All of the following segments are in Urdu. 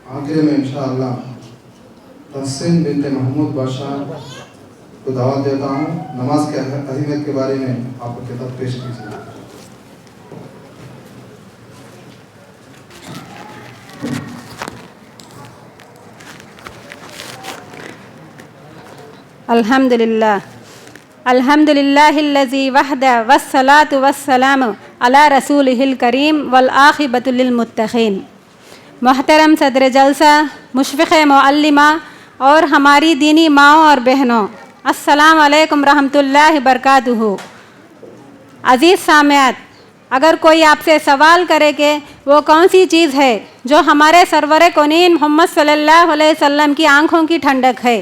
آخر میں انشاءاللہ تحسین بنت محمود بادشاہ کو دعوت دیتا ہوں، نماز کے اہمیت کے بارے میں آپ کو خطاب پیش کیجیے۔ الحمدللہ الذی وحدہ والصلاة والسلام علی رسولہ الکریم والعاقبۃ للمتقین۔ محترم صدر جلسہ، مشفق معلمہ اور ہماری دینی ماؤں اور بہنوں، السلام علیکم رحمۃ اللہ وبرکاتہ۔ عزیز سامعات، اگر کوئی آپ سے سوال کرے کہ وہ کون سی چیز ہے جو ہمارے سرور کونین محمد صلی اللہ علیہ وسلم کی آنکھوں کی ٹھنڈک ہے،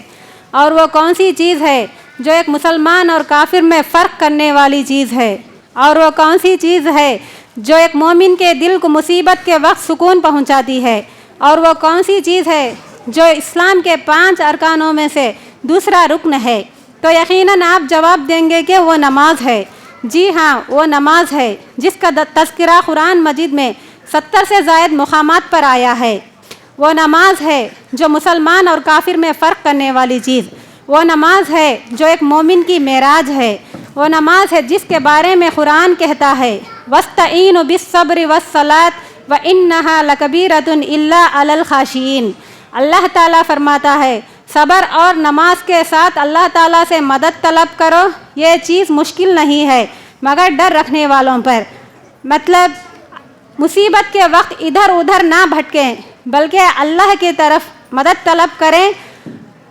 اور وہ کون سی چیز ہے جو ایک مسلمان اور کافر میں فرق کرنے والی چیز ہے، اور وہ کون سی چیز ہے جو ایک مومن کے دل کو مصیبت کے وقت سکون پہنچاتی ہے، اور وہ کون سی چیز ہے جو اسلام کے 5 ارکانوں میں سے دوسرا رکن ہے، تو یقیناً آپ جواب دیں گے کہ وہ نماز ہے۔ جی ہاں، وہ نماز ہے جس کا تذکرہ قرآن مجید میں 70 سے زائد مقامات پر آیا ہے۔ وہ نماز ہے جو مسلمان اور کافر میں فرق کرنے والی چیز، وہ نماز ہے جو ایک مومن کی معراج ہے، وہ نماز ہے جس کے بارے میں قرآن کہتا ہے وَاسْتَعِينُوا بِالصَّبْرِ وَالصَّلَاةِ وَإِنَّهَا لَكَبِيرَةٌ إِلَّا عَلَى الْخَاشِعِينَ۔ اللہ تعالیٰ فرماتا ہے صبر اور نماز کے ساتھ اللہ تعالیٰ سے مدد طلب کرو، یہ چیز مشکل نہیں ہے مگر ڈر رکھنے والوں پر۔ مطلب مصیبت کے وقت ادھر ادھر نہ بھٹکیں بلکہ اللہ کی طرف مدد طلب کریں،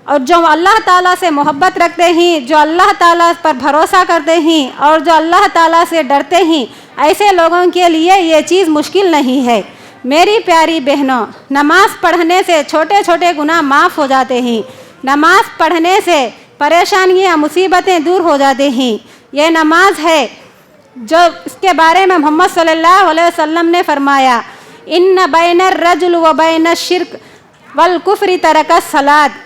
اور جو اللہ تعالیٰ سے محبت رکھتے ہیں، جو اللہ تعالیٰ پر بھروسہ کرتے ہیں اور جو اللہ تعالیٰ سے ڈرتے ہیں، ایسے لوگوں کے لیے یہ چیز مشکل نہیں ہے۔ میری پیاری بہنوں، نماز پڑھنے سے چھوٹے چھوٹے گناہ معاف ہو جاتے ہیں، نماز پڑھنے سے پریشانیاں مصیبتیں دور ہو جاتے ہیں۔ یہ نماز ہے جو اس کے بارے میں محمد صلی اللہ علیہ وسلم نے فرمایا ان بین الرجل و بین الشرک والکفر ترک الصلاۃ۔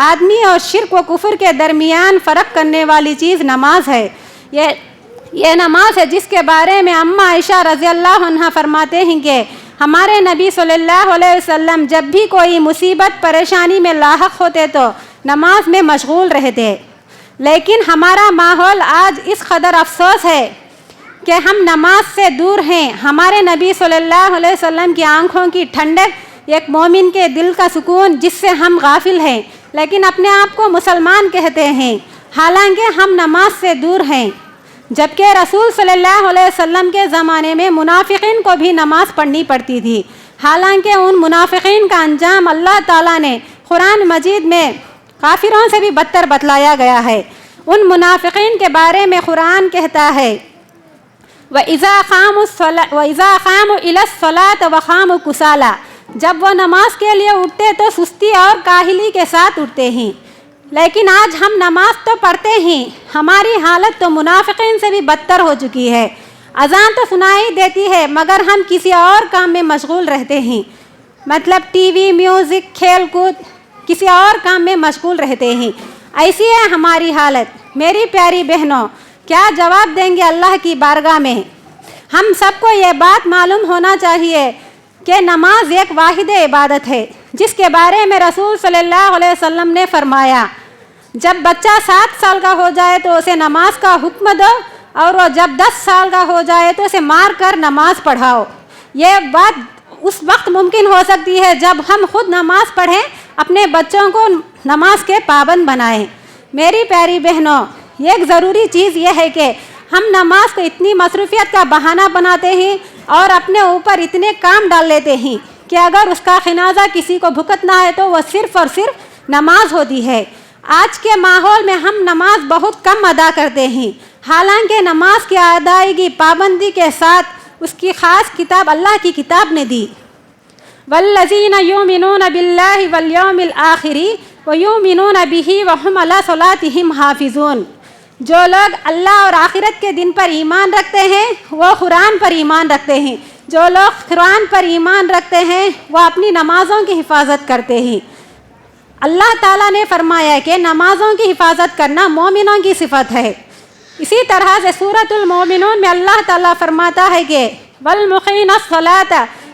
آدمی اور شرک و کفر کے درمیان فرق کرنے والی چیز نماز ہے۔ یہ نماز ہے جس کے بارے میں اماں عائشہ رضی اللہ عنہا فرماتے ہیں کہ ہمارے نبی صلی اللہ علیہ وسلم جب بھی کوئی مصیبت پریشانی میں لاحق ہوتے تو نماز میں مشغول رہتے، لیکن ہمارا ماحول آج اس قدر افسوس ہے کہ ہم نماز سے دور ہیں۔ ہمارے نبی صلی اللہ علیہ وسلم کی آنکھوں کی ٹھنڈک، ایک مومن کے دل کا سکون جس سے ہم غافل ہیں، لیکن اپنے آپ کو مسلمان کہتے ہیں، حالانکہ ہم نماز سے دور ہیں۔ جبکہ رسول صلی اللہ علیہ وسلم کے زمانے میں منافقین کو بھی نماز پڑھنی پڑتی تھی، حالانکہ ان منافقین کا انجام اللہ تعالیٰ نے قرآن مجید میں کافروں سے بھی بدتر بتلایا گیا ہے۔ ان منافقین کے بارے میں قرآن کہتا ہے وَإِذَا قَامُوا إِلَى الصَّلَاةِ وَقَامُوا كُسَالَىٰ۔ جب وہ نماز کے لیے اٹھتے تو سستی اور کاہلی کے ساتھ اٹھتے ہیں، لیکن آج ہم نماز تو پڑھتے ہیں، ہماری حالت تو منافقین سے بھی بدتر ہو چکی ہے۔ اذان تو سنائی دیتی ہے مگر ہم کسی اور کام میں مشغول رہتے ہیں، مطلب ٹی وی، میوزک، کھیل کود، کسی اور کام میں مشغول رہتے ہیں۔ ایسی ہے ہماری حالت۔ میری پیاری بہنوں، کیا جواب دیں گے اللہ کی بارگاہ میں؟ ہم سب کو یہ بات معلوم ہونا چاہیے کہ نماز ایک واحد عبادت ہے جس کے بارے میں رسول صلی اللہ علیہ وسلم نے فرمایا جب بچہ 7 سال کا ہو جائے تو اسے نماز کا حکم دو، اور وہ جب 10 سال کا ہو جائے تو اسے مار کر نماز پڑھاؤ۔ یہ بات اس وقت ممکن ہو سکتی ہے جب ہم خود نماز پڑھیں، اپنے بچوں کو نماز کے پابند بنائیں۔ میری پیاری بہنوں، ایک ضروری چیز یہ ہے کہ ہم نماز کو اتنی مصروفیت کا بہانہ بناتے ہیں اور اپنے اوپر اتنے کام ڈال لیتے ہیں کہ اگر اس کا خمیازہ کسی کو بھگتنا ہے تو وہ صرف اور صرف نماز ہوتی ہے۔ آج کے ماحول میں ہم نماز بہت کم ادا کرتے ہیں، حالانکہ نماز کی ادائیگی پابندی کے ساتھ اس کی خاص کتاب اللہ کی کتاب نے دی۔ والذین یؤمنون باللہ والیوم الآخر ویؤمنون بہ وہم علی صلاتہم حافظون۔ جو لوگ اللہ اور آخرت کے دن پر ایمان رکھتے ہیں وہ قرآن پر ایمان رکھتے ہیں، جو لوگ قرآن پر ایمان رکھتے ہیں وہ اپنی نمازوں کی حفاظت کرتے ہیں۔ اللہ تعالیٰ نے فرمایا کہ نمازوں کی حفاظت کرنا مومنوں کی صفت ہے۔ اسی طرح سے سورۃ المومنون میں اللہ تعالیٰ فرماتا ہے کہ وَالْمُقِيمِينَ الصَّلَاةَ